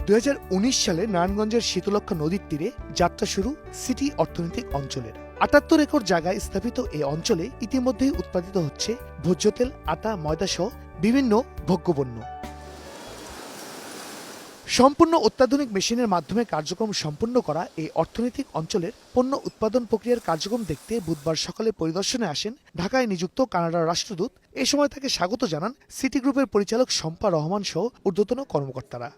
2019 সালে নারায়ণগঞ্জের শীতলক্ষ্যা নদীর তীরে যাত্রা শুরু সিটি অর্থনৈতিক অঞ্চলের। 78 একর জায়গায় স্থাপিত এই অঞ্চলে ইতিমধ্যেই উৎপাদিত হচ্ছে ভোজ্য তেল, আটা, ময়দা সহ বিভিন্ন ভোগ্যপণ্য। সম্পূর্ণ অত্যাধুনিক মেশিনের মাধ্যমে কার্যক্রম সম্পন্ন করা এই অর্থনৈতিক অঞ্চলের পণ্য উৎপাদন প্রক্রিয়ার কার্যক্রম দেখতে বুধবার সকালে পরিদর্শনে আসেন ঢাকায় নিযুক্ত কানাডার রাষ্ট্রদূত। এ সময় তাকে স্বাগত জানান সিটি গ্রুপের পরিচালক শম্পা রহমান সহ ঊর্ধ্বতন কর্মকর্তারা।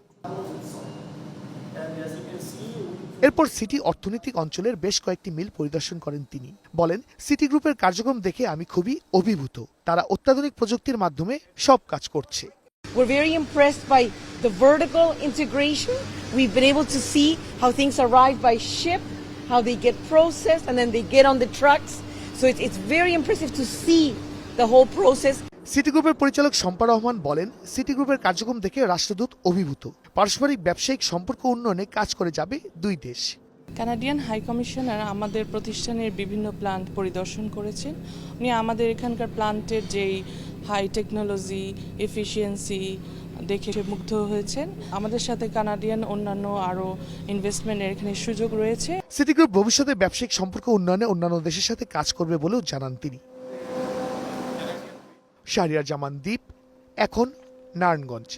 এরপর সিটি অর্থনৈতিক অঞ্চলের বেশ কয়েকটি মিল পরিদর্শন করেন তিনি। বলেন, সিটি গ্রুপের কার্যক্রম দেখে আমি খুবই অভিভূত। তারা অত্যাধুনিক প্রযুক্তির মাধ্যমে সব কাজ করছে। We're very impressed by the vertical integration. We've been able to see how things arrive by ship, how they get processed, and then they get on the trucks. So it's very impressive to see the whole process. City গ্রুপের পরিচালক শম্পা রহমান বলেন, city গ্রুপের কার্যক্রম দেখে রাষ্ট্রদূত অভিভূত। পারস্পরিক ব্যবসায়িক সম্পর্ক উন্নয়নে কাজ করে যাবে দুই দেশ। কানাডিয়ান হাই কমিশনার আমাদের প্রতিষ্ঠানের বিভিন্ন প্ল্যান্ট পরিদর্শন করেছেন। উনি আমাদের এখানকার প্ল্যান্টের যেই হাই টেকনোলজি, এফিসিয়েন্সি দেখে মুগ্ধ হয়েছেন। আমাদের সাথে কানাডিয়ান অন্যান্য আরও ইনভেস্টমেন্টের এখানে সুযোগ রয়েছে। সিটি গ্রুপ ভবিষ্যতে ব্যবসায়িক সম্পর্ক উন্নয়নে অন্যান্য দেশের সাথে কাজ করবে বলেও জানান তিনি। শাহরিয়ার জামান দ্বীপ, এখন নারায়ণগঞ্জ।